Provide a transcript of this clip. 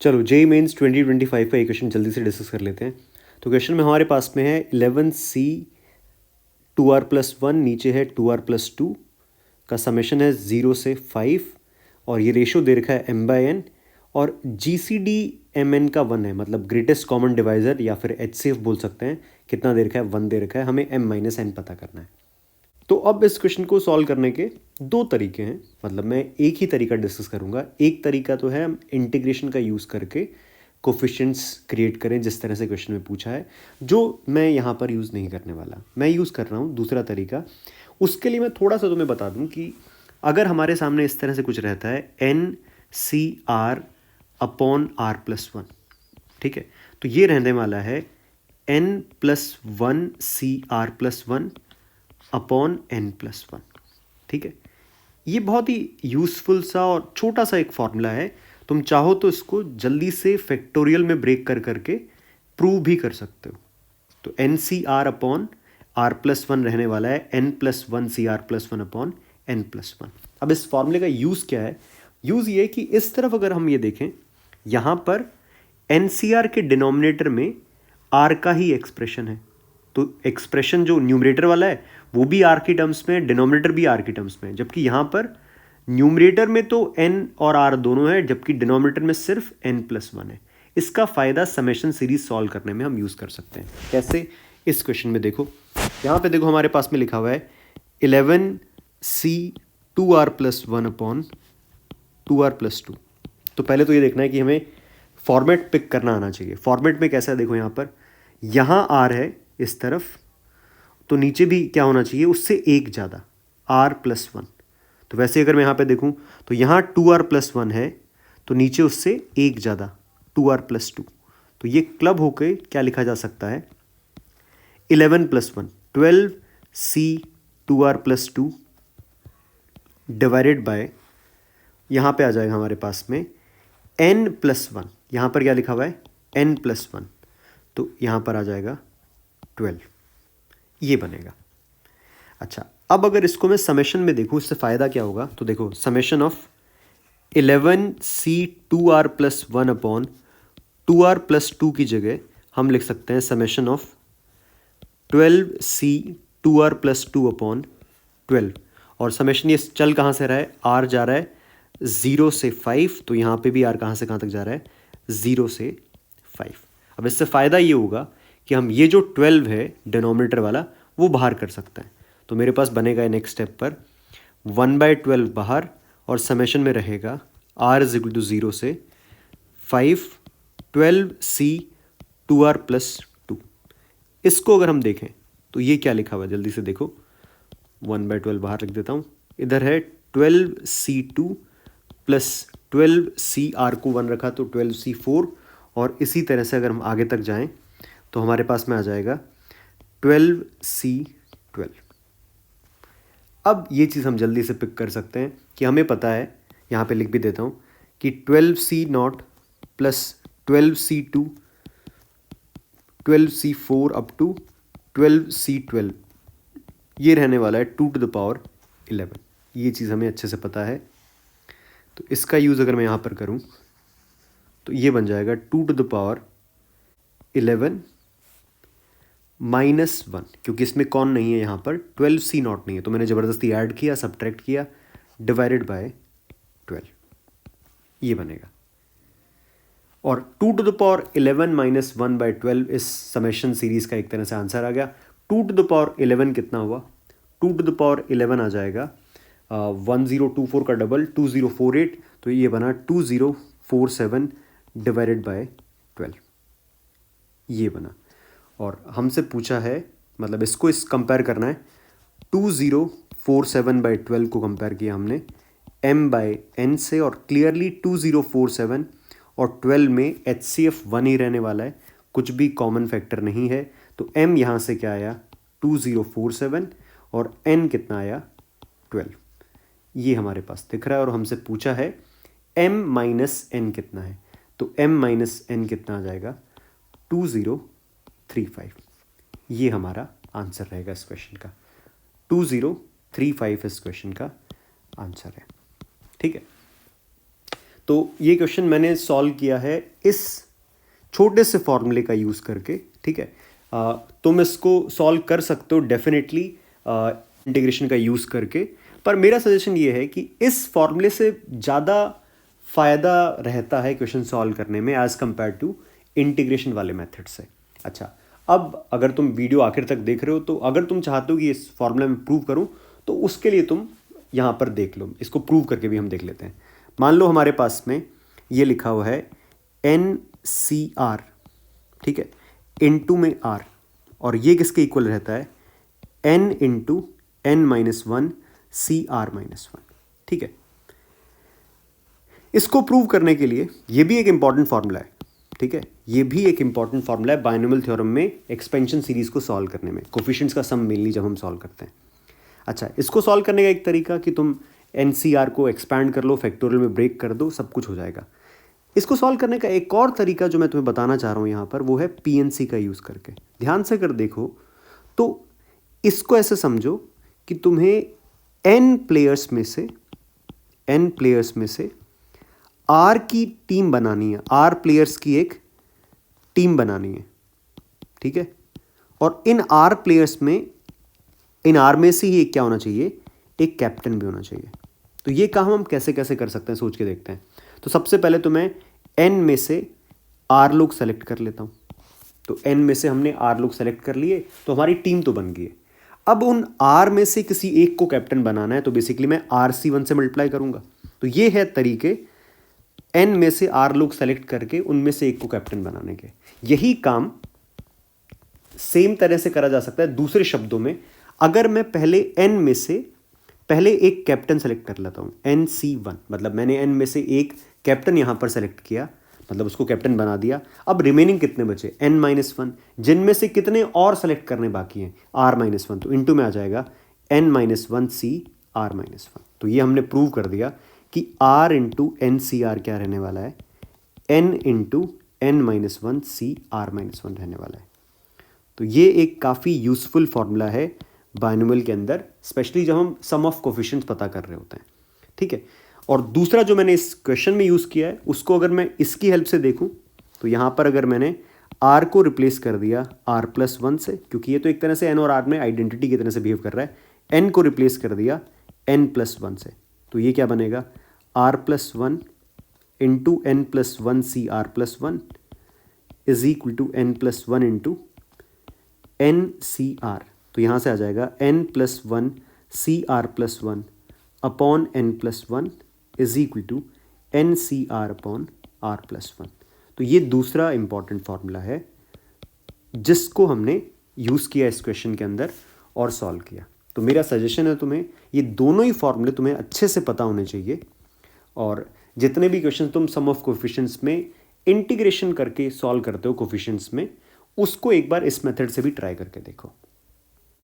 चलो JEE mains 2025 का एक क्वेश्चन जल्दी से डिस्कस कर लेते हैं। तो क्वेश्चन में हमारे पास में है 11C 2r+1, नीचे है 2r+2 का समेशन है 0 से 5 और ये रेशो दे रखा है m/n और GCD mn का 1 है, मतलब ग्रेटेस्ट कॉमन डिवाइज़र या फिर HCF बोल सकते हैं। कितना दे रखा है? 1 दे रखा है। हमें m-n पता करना है। तो अब इस क्वेश्चन को सॉल्व करने के दो तरीके हैं, मतलब मैं एक ही तरीका डिस्कस करूंगा। एक तरीका तो है हम इंटीग्रेशन का यूज़ करके कोफिशिएंट्स क्रिएट करें, जिस तरह से क्वेश्चन में पूछा है, जो मैं यहाँ पर यूज़ नहीं करने वाला। मैं यूज़ कर रहा हूँ दूसरा तरीका। उसके लिए मैं थोड़ा सा तुम्हें बता दूँ कि अगर हमारे सामने इस तरह से कुछ रहता है NCR/R+1, ठीक है, तो ये रहने वाला है n+1CR+1 अपॉन n+1, ठीक है। ये बहुत ही यूज़फुल सा और छोटा सा एक फॉर्मूला है। तुम चाहो तो इसको जल्दी से फैक्टोरियल में ब्रेक कर करके प्रूव भी कर सकते हो। तो NCR/R+1 रहने वाला है n+1CR+1 अपॉन n+1। अब इस फॉर्मूले का यूज़ क्या है? यूज़ ये है कि इस तरफ अगर हम ये देखें, यहाँ पर NCR के डिनोमिनेटर में R का ही एक्सप्रेशन है, तो एक्सप्रेशन जो न्यूमरेटर वाला है वो भी आर की टर्म्स में है, डिनोमिनेटर भी आर की टर्म्स में है। जबकि यहाँ पर न्यूमरेटर में तो n और r दोनों है, जबकि डिनोमिनेटर में सिर्फ n+1 है। इसका फ़ायदा समेशन सीरीज सॉल्व करने में हम यूज़ कर सकते हैं। कैसे? इस क्वेश्चन में देखो, यहाँ पे देखो हमारे पास में लिखा हुआ है 11C 2r+1 अपॉन 2r+2। तो पहले तो ये देखना है कि हमें फॉर्मेट पिक करना आना चाहिए। फॉर्मेट में कैसा है देखो, यहाँ पर यहाँ r है इस तरफ, तो नीचे भी क्या होना चाहिए? उससे एक ज़्यादा, r+1। तो वैसे अगर मैं यहाँ पे देखूँ तो यहाँ 2r+1 है, तो नीचे उससे एक ज़्यादा 2r+2। तो ये क्लब होकर क्या लिखा जा सकता है? 11+1 12C 2r+2 डिवाइडेड बाय, यहाँ पे आ जाएगा हमारे पास में n+1। यहाँ पर क्या लिखा हुआ है? n+1, तो यहाँ पर आ जाएगा 12। ये बनेगा। अच्छा, अब अगर इसको मैं समेशन में देखूँ, इससे फ़ायदा क्या होगा? तो देखो, summation of 11C 2r+1 upon 2r+2 की जगह हम लिख सकते हैं summation of 12C 2r+2 upon 12। और समेशन ये चल कहाँ से रहा है? r जा रहा है 0 से 5, तो यहाँ पे भी r कहाँ से कहाँ तक जा रहा है? 0 से 5। अब इससे फ़ायदा ये होगा कि हम ये जो 12 है डिनोमिनेटर वाला, वो बाहर कर सकते हैं। तो मेरे पास बनेगा नेक्स्ट स्टेप पर 1/12 बाहर, और समेशन में रहेगा r=0 से 5 12C 2r+2। इसको अगर हम देखें तो ये क्या लिखा हुआ है? जल्दी से देखो, 1/12 बाहर लिख देता हूँ। इधर है 12C2 प्लस 12CR को 1 रखा तो 12C4, और इसी तरह से अगर हम आगे तक जाएं तो हमारे पास में आ जाएगा 12C12। अब ये चीज़ हम जल्दी से पिक कर सकते हैं कि हमें पता है, यहाँ पे लिख भी देता हूँ कि 12C0 plus 12C2 12C4 up to 12C12 ये रहने वाला है 2⁻11। ये चीज़ हमें अच्छे से पता है। तो इसका यूज़ अगर मैं यहाँ पर करूँ तो ये बन जाएगा 2⁻11 -1, क्योंकि इसमें कौन नहीं है, यहाँ पर 12C0 नहीं है, तो मैंने ज़बरदस्ती ऐड किया, सब्ट्रैक्ट किया, डिवाइडेड बाय 12। ये बनेगा। और 2⁻11 - 1/12 इस समेशन सीरीज़ का एक तरह से आंसर आ गया। 2⁻11 कितना हुआ? 2⁻11 आ जाएगा 1024 का डबल 2048, तो ये बना 2047 डिवाइडेड बाय 12। ये बना। और हमसे पूछा है, मतलब इसको इस कंपेयर करना है, 2047/12 को कंपेयर किया हमने m/n से, और क्लियरली 2047 और 12 में HCF 1 ही रहने वाला है, कुछ भी कॉमन फैक्टर नहीं है। तो m यहाँ से क्या आया? 2047, और n कितना आया? 12। ये हमारे पास दिख रहा है, और हमसे पूछा है m - n कितना है, तो m - n कितना आ जाएगा? 2035। ये हमारा आंसर रहेगा इस क्वेश्चन का। 2035 इस क्वेश्चन का आंसर है। ठीक है, तो ये क्वेश्चन मैंने सॉल्व किया है इस छोटे से फॉर्मूले का यूज़ करके, ठीक है। तुम इसको सॉल्व कर सकते हो डेफिनेटली इंटीग्रेशन का यूज़ करके, पर मेरा सजेशन ये है कि इस फॉर्मूले से ज़्यादा फ़ायदा रहता है क्वेश्चन सॉल्व करने में एज़ कम्पेयर टू इंटीग्रेशन वाले मेथड से। अच्छा, अब अगर तुम वीडियो आखिर तक देख रहे हो तो अगर तुम चाहते हो कि इस फॉर्मूला में प्रूव करूं तो उसके लिए तुम यहाँ पर देख लो, इसको प्रूव करके भी हम देख लेते हैं। मान लो हमारे पास में ये लिखा हुआ है NCR, ठीक है, इनटू में R, और ये किसके इक्वल रहता है N इंटू N-1 CR-1, ठीक है। इसको प्रूव करने के लिए ये भी एक इंपॉर्टेंट फार्मूला है, ठीक है, ये भी एक इंपॉर्टेंट फार्मूला है बाइनोमियल थ्योरम में एक्सपेंशन सीरीज को सॉल्व करने में, कोफिशिएंट्स का सम मेनली जब हम सॉल्व करते हैं। अच्छा, इसको सॉल्व करने का एक तरीका कि तुम NCR को एक्सपैंड कर लो, फैक्टोरियल में ब्रेक कर दो, सब कुछ हो जाएगा। इसको सॉल्व करने का एक और तरीका जो मैं तुम्हें बताना चाह रहा हूँ यहाँ पर, वो है PNC का यूज़ करके। ध्यान से कर देखो तो इसको ऐसे समझो कि तुम्हें N प्लेयर्स में से R की टीम बनानी है, R प्लेयर्स की एक टीम बनानी है, ठीक है। और इन R प्लेयर्स में, इन R में से ही एक क्या होना चाहिए, एक कैप्टन भी होना चाहिए। तो ये काम हम कैसे कैसे कर सकते हैं, सोच के देखते हैं। तो सबसे पहले तो मैं N में से R लोग सेलेक्ट कर लेता हूँ। तो N में से हमने R लोग सेलेक्ट कर लिए, तो हमारी टीम तो बन गई है। अब उन R में से किसी एक को कैप्टन बनाना है, तो बेसिकली मैं RC1 से मल्टीप्लाई करूँगा। तो ये है तरीके N में से R लोग सेलेक्ट करके उनमें से एक को कैप्टन बनाने के। यही काम सेम तरह से करा जा सकता है दूसरे शब्दों में, अगर मैं पहले N में से पहले एक कैप्टन सेलेक्ट कर लेता हूँ, NC1, मतलब मैंने N में से एक कैप्टन यहाँ पर सेलेक्ट किया, मतलब उसको कैप्टन बना दिया। अब रिमेनिंग कितने बचे, N-1, जिनमें से कितने और सेलेक्ट करने बाकी हैं, R-1, तो इंटू में आ जाएगा N-1 CR-1। तो ये हमने प्रूव कर दिया कि R इंटू NCR क्या रहने वाला है, N इंटू N-1 CR-1 रहने वाला है। तो ये एक काफ़ी यूज़फुल फार्मूला है बाइनोमियल के अंदर, स्पेशली जब हम सम ऑफ कोफिशिएंट्स पता कर रहे होते हैं, ठीक है। और दूसरा जो मैंने इस क्वेश्चन में यूज़ किया है, उसको अगर मैं इसकी हेल्प से देखूं तो यहाँ पर अगर मैंने R को रिप्लेस कर दिया R+1 से, क्योंकि ये तो एक तरह से N और R में आइडेंटिटी की तरह से बिहेव कर रहा है, N को रिप्लेस कर दिया N+1 से, तो ये क्या बनेगा, R+1 into N+1 CR+1 is equal to N+1 into NCR। तो यहाँ से आ जाएगा N+1 CR+1 upon N+1 is equal to NCR upon R+1। तो ये दूसरा इंपॉर्टेंट फार्मूला है जिसको हमने यूज़ किया इस क्वेश्चन के अंदर और सॉल्व किया। तो मेरा सजेशन है तुम्हें, ये दोनों ही फार्मूले तुम्हें अच्छे से पता होने चाहिए, और जितने भी क्वेश्चन तुम सम ऑफ कोफिशिएंट्स में इंटीग्रेशन करके सॉल्व करते हो कोफिशिएंट्स में, उसको एक बार इस मेथड से भी ट्राई करके देखो।